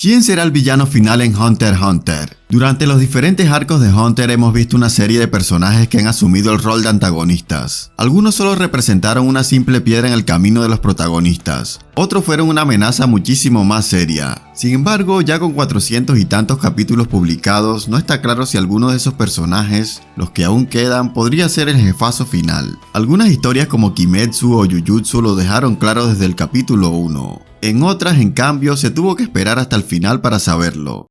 ¿Quién será el villano final en Hunter x Hunter? Durante los diferentes arcos de Hunter hemos visto una serie de personajes que han asumido el rol de antagonistas. Algunos solo representaron una simple piedra en el camino de los protagonistas, otros fueron una amenaza muchísimo más seria. Sin embargo, ya con 400 y tantos capítulos publicados, no está claro si alguno de esos personajes, los que aún quedan, podría ser el jefazo final. Algunas historias como Kimetsu o Jujutsu lo dejaron claro desde el capítulo 1. En otras, en cambio, se tuvo que esperar hasta el final para saberlo.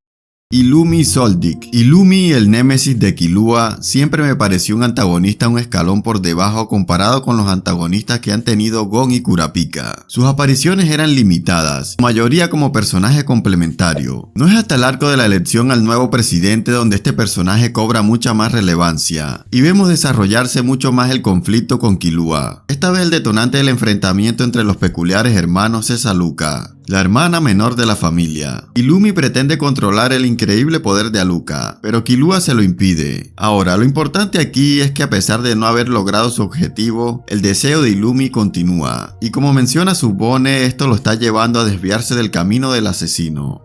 Illumi Soldic. Illumi, el némesis de Killua, siempre me pareció un antagonista un escalón por debajo comparado con los antagonistas que han tenido Gon y Kurapika. Sus apariciones eran limitadas, mayoría como personaje complementario. No es hasta el arco de la elección al nuevo presidente donde este personaje cobra mucha más relevancia, y vemos desarrollarse mucho más el conflicto con Killua. Esta vez el detonante del enfrentamiento entre los peculiares hermanos es Aluka, la hermana menor de la familia. Illumi pretende controlar el increíble poder de Aluka, pero Killua se lo impide. Ahora, lo importante aquí es que a pesar de no haber logrado su objetivo, el deseo de Illumi continúa, y como menciona Tsubone, esto lo está llevando a desviarse del camino del asesino.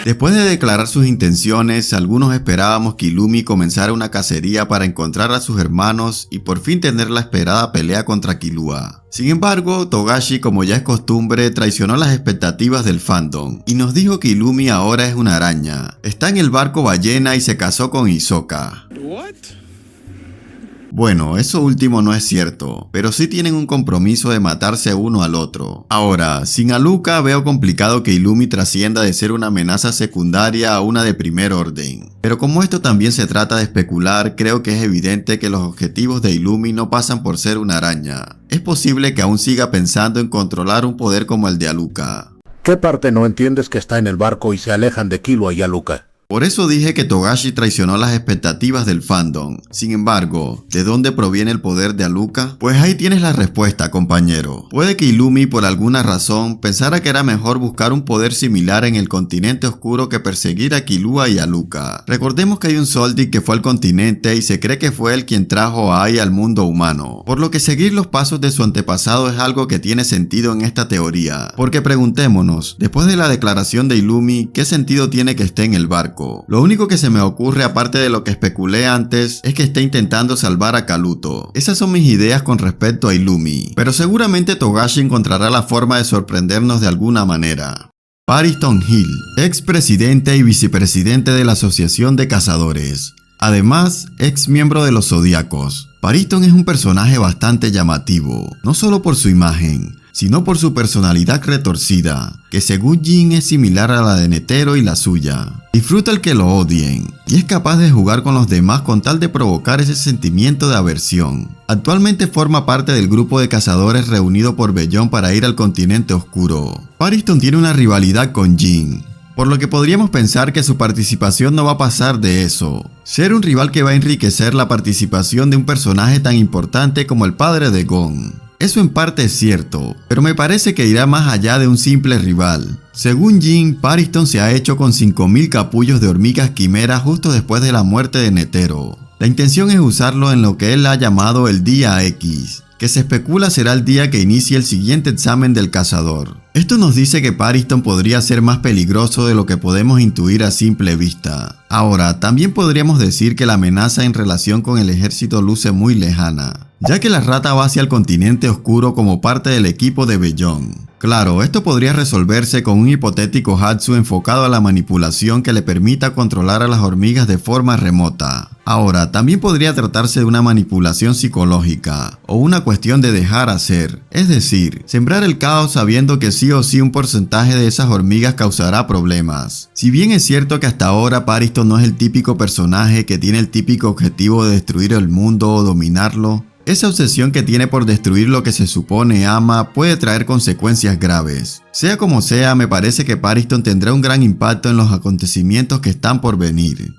Después de declarar sus intenciones, algunos esperábamos que Illumi comenzara una cacería para encontrar a sus hermanos y por fin tener la esperada pelea contra Killua. Sin embargo, Togashi, como ya es costumbre, traicionó las expectativas del fandom y nos dijo que Illumi ahora es una araña. Está en el barco ballena y se casó con Hisoka. Bueno, eso último no es cierto, pero sí tienen un compromiso de matarse uno al otro. Ahora, sin Aluka veo complicado que Illumi trascienda de ser una amenaza secundaria a una de primer orden. Pero como esto también se trata de especular, creo que es evidente que los objetivos de Illumi no pasan por ser una araña. Es posible que aún siga pensando en controlar un poder como el de Aluka. ¿Qué parte no entiendes que está en el barco y se alejan de Killua y Aluka? Por eso dije que Togashi traicionó las expectativas del fandom. Sin embargo, ¿de dónde proviene el poder de Aluka? Pues ahí tienes la respuesta, compañero. Puede que Illumi por alguna razón pensara que era mejor buscar un poder similar en el continente oscuro que perseguir a Killua y Aluka. Recordemos que hay un Soldic que fue al continente y se cree que fue él quien trajo a Ai al mundo humano, por lo que seguir los pasos de su antepasado es algo que tiene sentido en esta teoría. Porque preguntémonos, después de la declaración de Illumi, ¿qué sentido tiene que esté en el barco? Lo único que se me ocurre, aparte de lo que especulé antes, es que esté intentando salvar a Kaluto. Esas son mis ideas con respecto a Illumi, pero seguramente Togashi encontrará la forma de sorprendernos de alguna manera. Pariston Hill, ex presidente y vicepresidente de la Asociación de Cazadores. Además, ex miembro de los Zodíacos. Pariston es un personaje bastante llamativo, no solo por su imagen, sino por su personalidad retorcida, que según Jin es similar a la de Netero y la suya. Disfruta el que lo odien, y es capaz de jugar con los demás con tal de provocar ese sentimiento de aversión. Actualmente forma parte del grupo de cazadores reunido por Bellón para ir al continente oscuro. Pariston tiene una rivalidad con Jin, por lo que podríamos pensar que su participación no va a pasar de eso. Ser un rival que va a enriquecer la participación de un personaje tan importante como el padre de Gon. Eso en parte es cierto, pero me parece que irá más allá de un simple rival. Según Jin, Pariston se ha hecho con 5000 capullos de hormigas quimera justo después de la muerte de Netero. La intención es usarlo en lo que él ha llamado el Día X, que se especula será el día que inicie el siguiente examen del cazador. Esto nos dice que Pariston podría ser más peligroso de lo que podemos intuir a simple vista. Ahora, también podríamos decir que la amenaza en relación con el ejército luce muy lejana, ya que la rata va hacia el continente oscuro como parte del equipo de Bellón. Claro, esto podría resolverse con un hipotético Hatsu enfocado a la manipulación que le permita controlar a las hormigas de forma remota. Ahora, también podría tratarse de una manipulación psicológica, o una cuestión de dejar hacer, es decir, sembrar el caos sabiendo que sí o sí un porcentaje de esas hormigas causará problemas. Si bien es cierto que hasta ahora Pariston no es el típico personaje que tiene el típico objetivo de destruir el mundo o dominarlo, esa obsesión que tiene por destruir lo que se supone ama puede traer consecuencias graves. Sea como sea, me parece que Pariston tendrá un gran impacto en los acontecimientos que están por venir.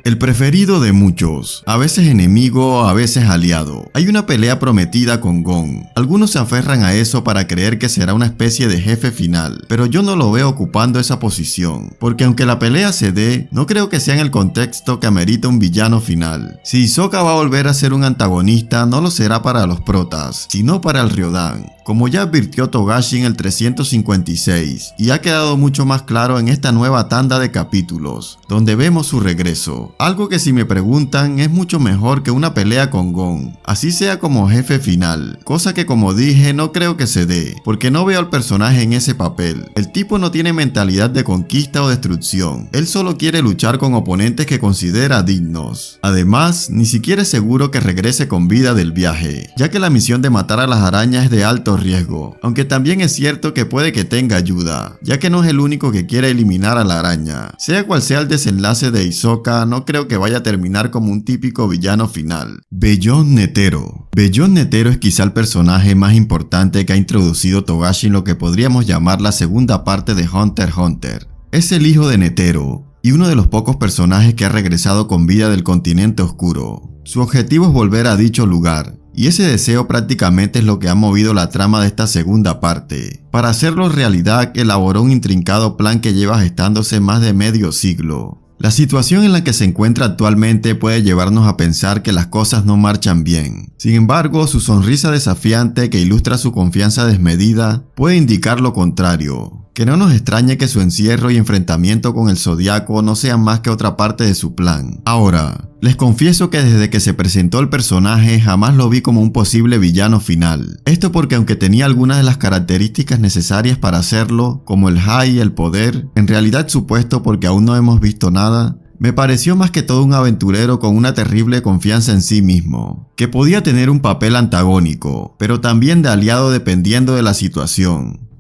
El preferido de muchos, a veces enemigo, a veces aliado. Hay una pelea prometida con Gon. Algunos se aferran a eso para creer que será una especie de jefe final, pero yo no lo veo ocupando esa posición, porque aunque la pelea se dé, no creo que sea en el contexto que amerita un villano final. Si Hisoka va a volver a ser un antagonista, no lo será para los protas, sino para el Ryodan, como ya advirtió Togashi en el 356, y ha quedado mucho más claro en esta nueva tanda de capítulos, donde vemos su regreso. Algo que, si me preguntan, es mucho mejor que una pelea con Gon, así sea como jefe final, cosa que, como dije, no creo que se dé, porque no veo al personaje en ese papel. El tipo no tiene mentalidad de conquista o destrucción, él solo quiere luchar con oponentes que considera dignos. Además, ni siquiera es seguro que regrese con vida del viaje, ya que la misión de matar a las arañas es de alto riesgo, aunque también es cierto que puede que tenga ayuda, ya que no es el único que quiere eliminar a la araña. Sea cual sea el desenlace de Hisoka, no creo que vaya a terminar como un típico villano final. Bellón Netero. Bellón Netero es quizá el personaje más importante que ha introducido Togashi en lo que podríamos llamar la segunda parte de Hunter x Hunter. Es el hijo de Netero, y uno de los pocos personajes que ha regresado con vida del continente oscuro. Su objetivo es volver a dicho lugar, y ese deseo prácticamente es lo que ha movido la trama de esta segunda parte. Para hacerlo realidad, elaboró un intrincado plan que lleva gestándose más de medio siglo. La situación en la que se encuentra actualmente puede llevarnos a pensar que las cosas no marchan bien. Sin embargo, su sonrisa desafiante que ilustra su confianza desmedida puede indicar lo contrario. Que no nos extrañe que su encierro y enfrentamiento con el Zodiaco no sean más que otra parte de su plan. Ahora, les confieso que desde que se presentó el personaje jamás lo vi como un posible villano final. Esto porque aunque tenía algunas de las características necesarias para hacerlo, como el high y el poder, en realidad supuesto porque aún no hemos visto nada, me pareció más que todo un aventurero con una terrible confianza en sí mismo, que podía tener un papel antagónico, pero también de aliado dependiendo de la situación.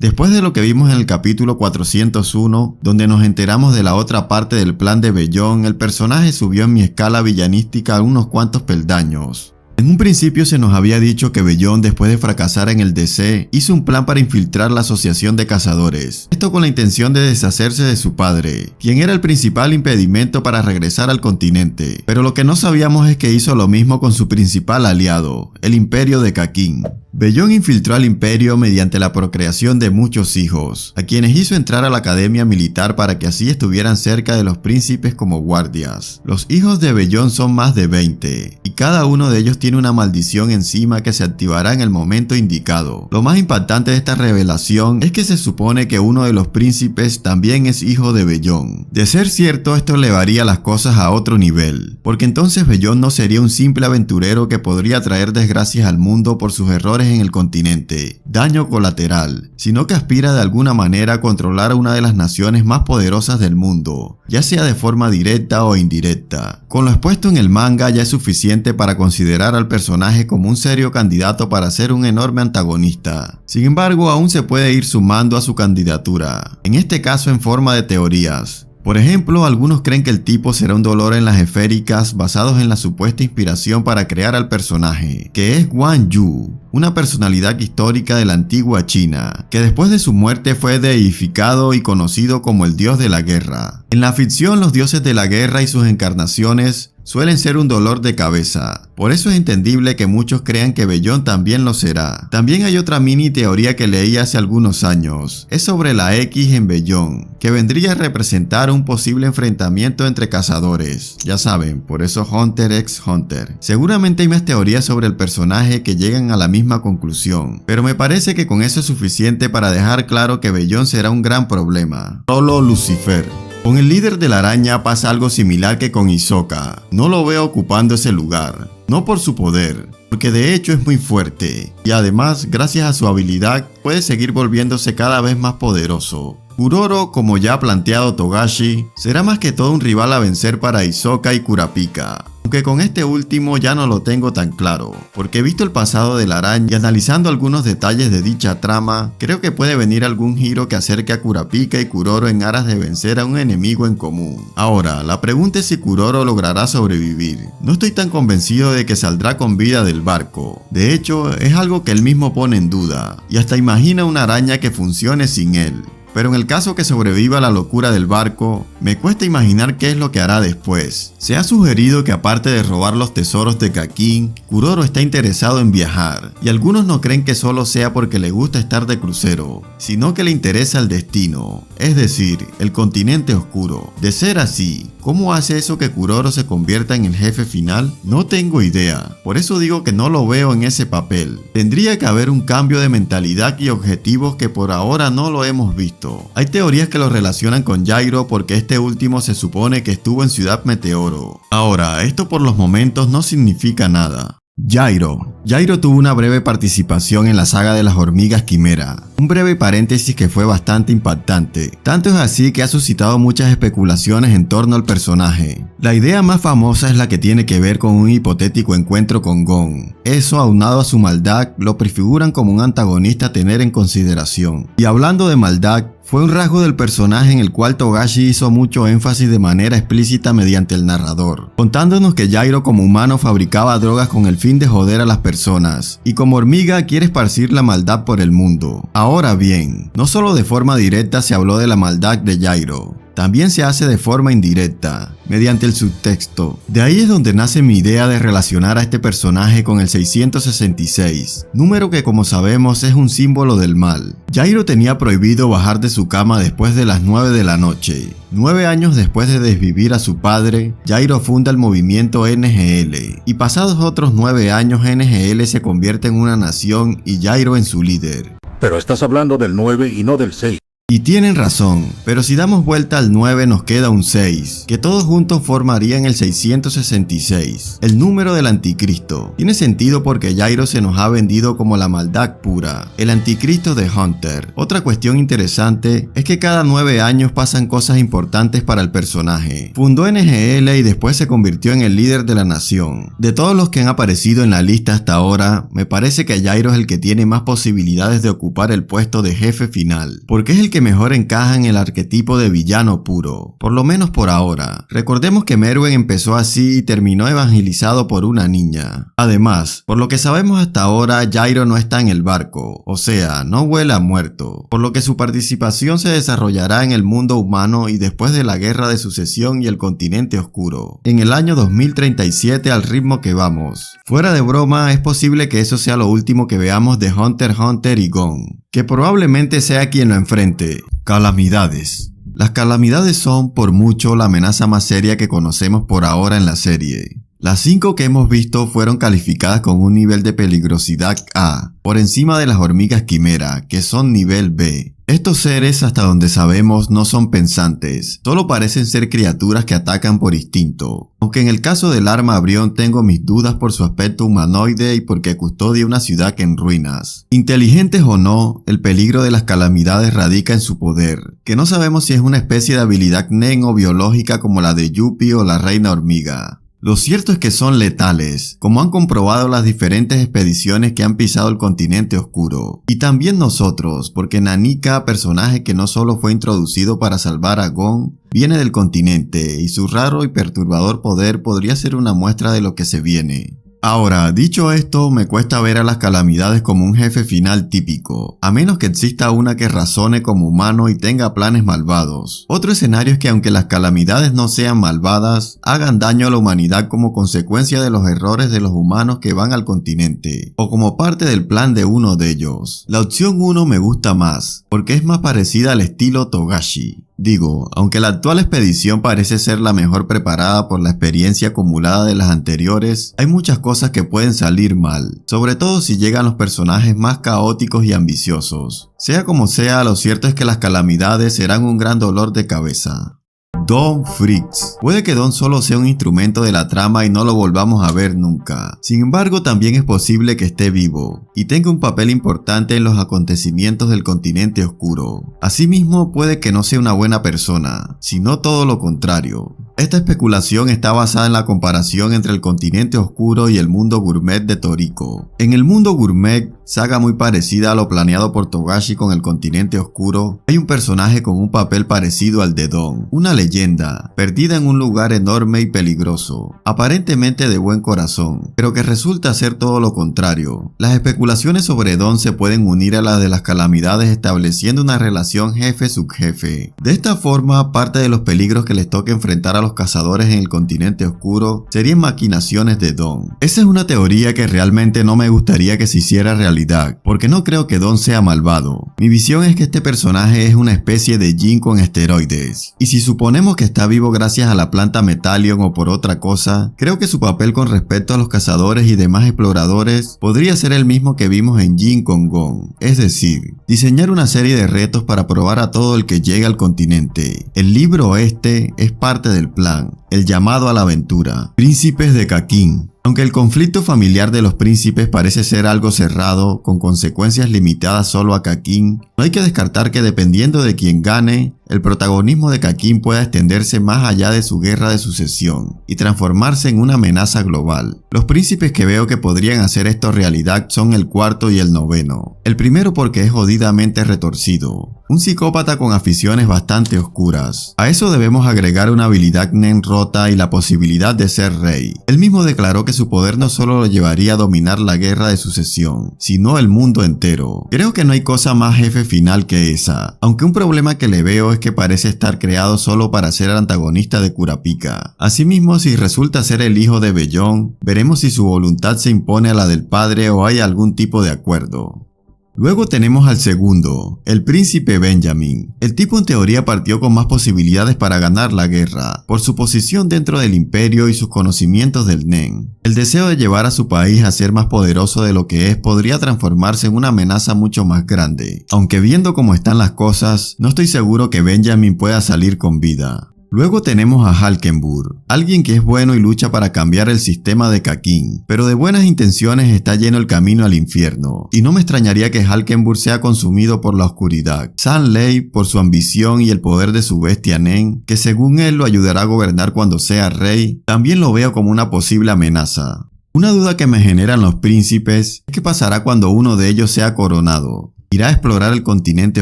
Después de lo que vimos en el capítulo 401, donde nos enteramos de la otra parte del plan de Bellón, el personaje subió en mi escala villanística unos cuantos peldaños. En un principio se nos había dicho que Bellón, después de fracasar en el DC, hizo un plan para infiltrar la asociación de cazadores. Esto con la intención de deshacerse de su padre, quien era el principal impedimento para regresar al continente. Pero lo que no sabíamos es que hizo lo mismo con su principal aliado, el Imperio de Kakin. Bellón infiltró al Imperio mediante la procreación de muchos hijos, a quienes hizo entrar a la academia militar para que así estuvieran cerca de los príncipes como guardias. Los hijos de Bellón son más de 20, y cada uno de ellos tiene una maldición encima que se activará en el momento indicado. Lo más impactante de esta revelación es que se supone que uno de los príncipes también es hijo de Bellón. De ser cierto, esto elevaría las cosas a otro nivel, porque entonces Bellón no sería un simple aventurero que podría traer desgracias al mundo por sus errores en el continente, daño colateral, sino que aspira de alguna manera a controlar a una de las naciones más poderosas del mundo, ya sea de forma directa o indirecta. Con lo expuesto en el manga ya es suficiente para considerar al personaje como un serio candidato para ser un enorme antagonista. Sin embargo, aún se puede ir sumando a su candidatura, en este caso en forma de teorías. Por ejemplo, algunos creen que el tipo será un dolor en las esféricas basados en la supuesta inspiración para crear al personaje, que es Guan Yu, una personalidad histórica de la antigua China, que después de su muerte fue deificado y conocido como el dios de la guerra. En la ficción, los dioses de la guerra y sus encarnaciones suelen ser un dolor de cabeza. Por eso es entendible que muchos crean que Bellón también lo será. También hay otra mini teoría que leí hace algunos años. Es sobre la X en Bellón, que vendría a representar un posible enfrentamiento entre cazadores. Ya saben, por eso Hunter x Hunter. Seguramente hay más teorías sobre el personaje que llegan a la misma conclusión, pero me parece que con eso es suficiente para dejar claro que Bellón será un gran problema. Solo Lucifer. Con el líder de la araña pasa algo similar que con Hisoka. No lo veo ocupando ese lugar, no por su poder, porque de hecho es muy fuerte, y además, gracias a su habilidad, puede seguir volviéndose cada vez más poderoso. Kuroro, como ya ha planteado Togashi, será más que todo un rival a vencer para Hisoka y Kurapika. Aunque con este último ya no lo tengo tan claro, porque he visto el pasado de la araña y analizando algunos detalles de dicha trama, creo que puede venir algún giro que acerque a Kurapika y Kuroro en aras de vencer a un enemigo en común. Ahora, la pregunta es si Kuroro logrará sobrevivir. No estoy tan convencido de que saldrá con vida del barco. De hecho, es algo que él mismo pone en duda, y hasta imagina una araña que funcione sin él. pero en el caso que sobreviva a la locura del barco, me cuesta imaginar qué es lo que hará después. Se ha sugerido que aparte de robar los tesoros de Kakin, Kuroro está interesado en viajar, y algunos no creen que solo sea porque le gusta estar de crucero, sino que le interesa el destino, es decir, el continente oscuro. De ser así, ¿cómo hace eso que Kuroro se convierta en el jefe final? No tengo idea, por eso digo que no lo veo en ese papel. Tendría que haber un cambio de mentalidad y objetivos que por ahora no lo hemos visto. Hay teorías que lo relacionan con Jairo porque este último se supone que estuvo en Ciudad Meteoro. Ahora, esto por los momentos no significa nada. Jairo tuvo una breve participación en la saga de las hormigas quimera, un breve paréntesis que fue bastante impactante, tanto es así que ha suscitado muchas especulaciones en torno al personaje. La idea más famosa es la que tiene que ver con un hipotético encuentro con Gon. Eso, aunado a su maldad, lo prefiguran como un antagonista a tener en consideración. Y hablando de maldad, fue un rasgo del personaje en el cual Togashi hizo mucho énfasis de manera explícita mediante el narrador, contándonos que Jairo como humano fabricaba drogas con el fin de joder a las personas, y como hormiga quiere esparcir la maldad por el mundo. Ahora bien, no solo de forma directa se habló de la maldad de Jairo, también se hace de forma indirecta, mediante el subtexto. De ahí es donde nace mi idea de relacionar a este personaje con el 666, número que como sabemos es un símbolo del mal. Jairo tenía prohibido bajar de su cama después de las 9 de la noche. 9 años después de desvivir a su padre, Jairo funda el movimiento NGL, y pasados otros 9 años NGL se convierte en una nación y Jairo en su líder. Pero estás hablando del 9 y no del 6. Y tienen razón, pero si damos vuelta al 9 nos queda un 6, que todos juntos formarían el 666, el número del anticristo. Tiene sentido porque Jairo se nos ha vendido como la maldad pura, el anticristo de Hunter. Otra cuestión interesante es que cada 9 años pasan cosas importantes para el personaje. Fundó NGL y después se convirtió en el líder de la nación. De todos los que han aparecido en la lista hasta ahora, me parece que Jairo es el que tiene más posibilidades de ocupar el puesto de jefe final, porque es el que mejor encaja en el arquetipo de villano puro, por lo menos por ahora. Recordemos que Meruem empezó así y terminó evangelizado por una niña. Además, por lo que sabemos hasta ahora, Jairo no está en el barco, o sea, no huele a muerto, por lo que su participación se desarrollará en el mundo humano y después de la guerra de sucesión y el continente oscuro, en el año 2037 al ritmo que vamos. Fuera de broma, es posible que eso sea lo último que veamos de Hunter x Hunter y Gon, que probablemente sea quien lo enfrente. Calamidades. Las calamidades son, por mucho, la amenaza más seria que conocemos por ahora en la serie. Las 5 que hemos visto fueron calificadas con un nivel de peligrosidad A, por encima de las hormigas quimera, que son nivel B. Estos seres, hasta donde sabemos, no son pensantes, solo parecen ser criaturas que atacan por instinto. Aunque en el caso del arma Brion tengo mis dudas por su aspecto humanoide y porque custodia una ciudad en ruinas. Inteligentes o no, el peligro de las calamidades radica en su poder, que no sabemos si es una especie de habilidad nen o biológica como la de Yuppie o la reina hormiga. Lo cierto es que son letales, como han comprobado las diferentes expediciones que han pisado el continente oscuro. Y también nosotros, porque Nanika, personaje que no solo fue introducido para salvar a Gon, viene del continente, y su raro y perturbador poder podría ser una muestra de lo que se viene. Ahora, dicho esto, me cuesta ver a las calamidades como un jefe final típico, a menos que exista una que razone como humano y tenga planes malvados. Otro escenario es que aunque las calamidades no sean malvadas, hagan daño a la humanidad como consecuencia de los errores de los humanos que van al continente, o como parte del plan de uno de ellos. La opción 1 me gusta más, porque es más parecida al estilo Togashi. Digo, aunque la actual expedición parece ser la mejor preparada por la experiencia acumulada de las anteriores, hay muchas cosas que pueden salir mal, sobre todo si llegan los personajes más caóticos y ambiciosos. Sea como sea, lo cierto es que las calamidades serán un gran dolor de cabeza. Don Freaks. Puede que Don solo sea un instrumento de la trama y no lo volvamos a ver nunca. Sin embargo, también es posible que esté vivo y tenga un papel importante en los acontecimientos del continente oscuro. Asimismo, puede que no sea una buena persona, sino todo lo contrario. Esta especulación está basada en la comparación entre el continente oscuro y el mundo gourmet de Toriko. En el mundo gourmet, saga muy parecida a lo planeado por Togashi con el continente oscuro, hay un personaje con un papel parecido al de Don, una leyenda, perdida en un lugar enorme y peligroso, aparentemente de buen corazón, pero que resulta ser todo lo contrario. Las especulaciones sobre Don se pueden unir a las de las calamidades estableciendo una relación jefe-subjefe. De esta forma, parte de los peligros que les toca enfrentar a los cazadores en el continente oscuro serían maquinaciones de Don. Esa es una teoría que realmente no me gustaría que se hiciera realidad, porque no creo que Don sea malvado. Mi visión es que este personaje es una especie de Jin con esteroides, y si suponemos que está vivo gracias a la planta Metallion o por otra cosa, creo que su papel con respecto a los cazadores y demás exploradores podría ser el mismo que vimos en Jin con Gon, es decir, diseñar una serie de retos para probar a todo el que llegue al continente. El libro este es parte del plan, el llamado a la aventura. Príncipes de Kakin. Aunque el conflicto familiar de los príncipes parece ser algo cerrado, con consecuencias limitadas solo a Kakin, no hay que descartar que dependiendo de quien gane, el protagonismo de Kakin pueda extenderse más allá de su guerra de sucesión y transformarse en una amenaza global. Los príncipes que veo que podrían hacer esto realidad son el cuarto y el noveno. El primero porque es jodidamente retorcido, un psicópata con aficiones bastante oscuras. A eso debemos agregar una habilidad Nen rota y la posibilidad de ser rey. Él mismo declaró que su poder no solo lo llevaría a dominar la guerra de sucesión, sino el mundo entero. Creo que no hay cosa más jefe final que esa, aunque un problema que le veo es que parece estar creado solo para ser el antagonista de Kurapika. Asimismo, si resulta ser el hijo de Bellón, veremos si su voluntad se impone a la del padre o hay algún tipo de acuerdo. Luego tenemos al segundo, el príncipe Benjamin. El tipo en teoría partió con más posibilidades para ganar la guerra, por su posición dentro del imperio y sus conocimientos del Nen. El deseo de llevar a su país a ser más poderoso de lo que es podría transformarse en una amenaza mucho más grande, aunque viendo cómo están las cosas, no estoy seguro que Benjamin pueda salir con vida. Luego tenemos a Halkenburg, alguien que es bueno y lucha para cambiar el sistema de Kakin, pero de buenas intenciones está lleno el camino al infierno, y no me extrañaría que Halkenburg sea consumido por la oscuridad. San Lei por su ambición y el poder de su bestia Nen, que según él lo ayudará a gobernar cuando sea rey, también lo veo como una posible amenaza. Una duda que me generan los príncipes es qué pasará cuando uno de ellos sea coronado. ¿Irá a explorar el continente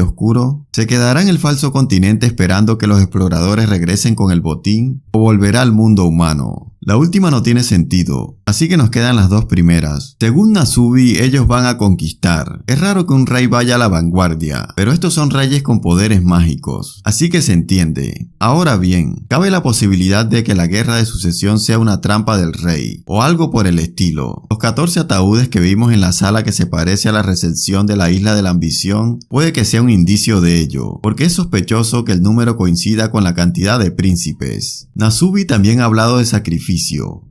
oscuro? ¿Se quedará en el falso continente esperando que los exploradores regresen con el botín? ¿O volverá al mundo humano? La última no tiene sentido, así que nos quedan las dos primeras. Según Nasubi, ellos van a conquistar. Es raro que un rey vaya a la vanguardia, pero estos son reyes con poderes mágicos, así que se entiende. Ahora bien, cabe la posibilidad de que la guerra de sucesión sea una trampa del rey, o algo por el estilo. Los 14 ataúdes que vimos en la sala que se parece a la recepción de la isla de la ambición, puede que sea un indicio de ello, porque es sospechoso que el número coincida con la cantidad de príncipes. Nasubi también ha hablado de sacrificio.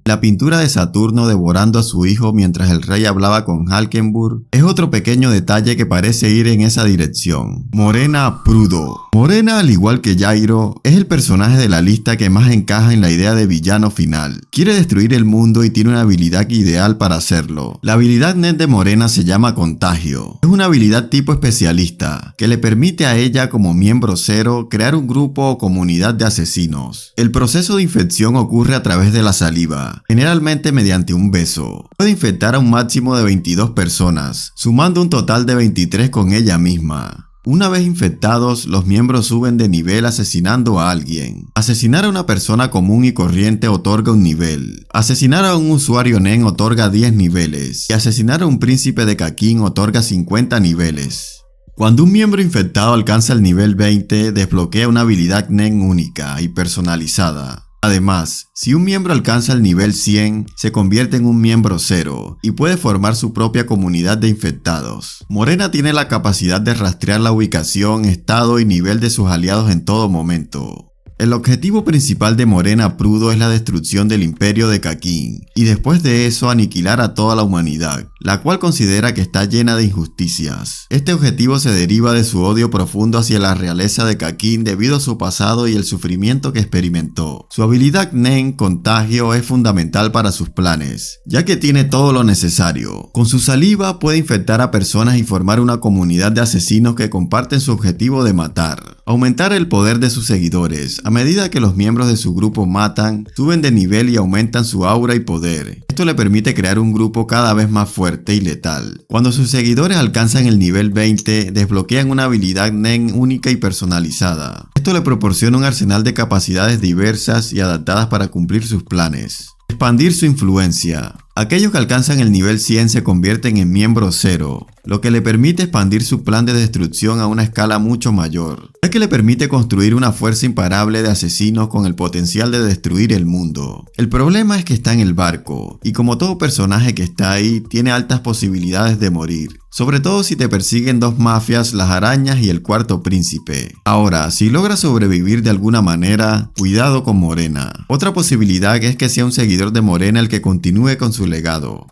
La pintura de Saturno devorando a su hijo mientras el rey hablaba con Halkenburg es otro pequeño detalle que parece ir en esa dirección. Morena Prudo. Morena, al igual que Jairo, es el personaje de la lista que más encaja en la idea de villano final. Quiere destruir el mundo y tiene una habilidad ideal para hacerlo. La habilidad net de Morena se llama Contagio. Es una habilidad tipo especialista, que le permite a ella como miembro cero crear un grupo o comunidad de asesinos. El proceso de infección ocurre a través de la saliva, generalmente mediante un beso. Puede infectar a un máximo de 22 personas, sumando un total de 23 con ella misma. Una vez infectados, los miembros suben de nivel asesinando a alguien. Asesinar a una persona común y corriente otorga un nivel. Asesinar a un usuario Nen otorga 10 niveles. Y asesinar a un príncipe de Kakin otorga 50 niveles. Cuando un miembro infectado alcanza el nivel 20, desbloquea una habilidad Nen única y personalizada. Además, si un miembro alcanza el nivel 100, se convierte en un miembro cero y puede formar su propia comunidad de infectados. Morena tiene la capacidad de rastrear la ubicación, estado y nivel de sus aliados en todo momento. El objetivo principal de Morena Prudo es la destrucción del imperio de Kakin, y después de eso aniquilar a toda la humanidad, la cual considera que está llena de injusticias. Este objetivo se deriva de su odio profundo hacia la realeza de Kakin debido a su pasado y el sufrimiento que experimentó. Su habilidad Nen, Contagio, es fundamental para sus planes, ya que tiene todo lo necesario. Con su saliva puede infectar a personas y formar una comunidad de asesinos que comparten su objetivo de matar. Aumentar el poder de sus seguidores. A medida que los miembros de su grupo matan, suben de nivel y aumentan su aura y poder. Esto le permite crear un grupo cada vez más fuerte y letal. Cuando sus seguidores alcanzan el nivel 20, desbloquean una habilidad Nen única y personalizada. Esto le proporciona un arsenal de capacidades diversas y adaptadas para cumplir sus planes. Expandir su influencia. Aquellos que alcanzan el nivel 100 se convierten en miembro 0, lo que le permite expandir su plan de destrucción a una escala mucho mayor, ya que le permite construir una fuerza imparable de asesinos con el potencial de destruir el mundo. El problema es que está en el barco, y como todo personaje que está ahí, tiene altas posibilidades de morir. Sobre todo si te persiguen dos mafias, las arañas y el cuarto príncipe. Ahora, si logras sobrevivir de alguna manera, cuidado con Morena. Otra posibilidad es que sea un seguidor de Morena el que continúe con su legado.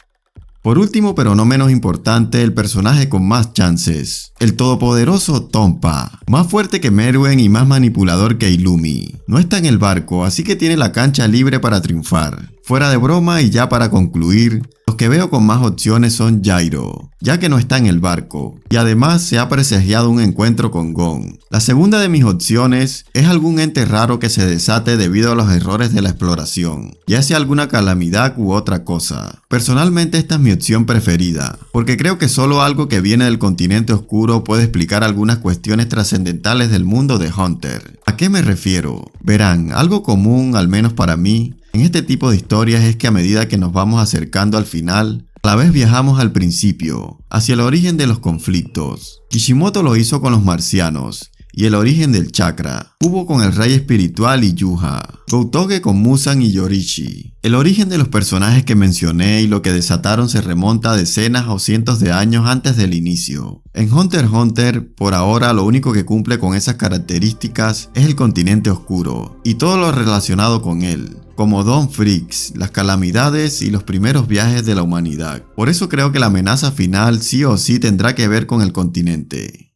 Por último, pero no menos importante, el personaje con más chances, el todopoderoso Tompa, más fuerte que Meruem y más manipulador que Illumi. No está en el barco, así que tiene la cancha libre para triunfar. Fuera de broma y ya para concluir, los que veo con más opciones son Gyro, ya que no está en el barco, y además se ha presagiado un encuentro con Gon. La segunda de mis opciones es algún ente raro que se desate debido a los errores de la exploración, ya sea alguna calamidad u otra cosa. Personalmente esta es mi opción preferida, porque creo que solo algo que viene del continente oscuro puede explicar algunas cuestiones trascendentales del mundo de Hunter. ¿A qué me refiero? Verán, algo común, al menos para mí, en este tipo de historias es que a medida que nos vamos acercando al final, a la vez viajamos al principio, hacia el origen de los conflictos. Kishimoto lo hizo con los marcianos, y el origen del chakra. Hubo con el rey espiritual y Yuha, Goutoge con Muzan y Yorishi. El origen de los personajes que mencioné y lo que desataron se remonta a decenas o cientos de años antes del inicio. En Hunter x Hunter, por ahora lo único que cumple con esas características es el continente oscuro, y todo lo relacionado con él, como Dawn Freaks, las calamidades y los primeros viajes de la humanidad. Por eso creo que la amenaza final sí o sí tendrá que ver con el continente.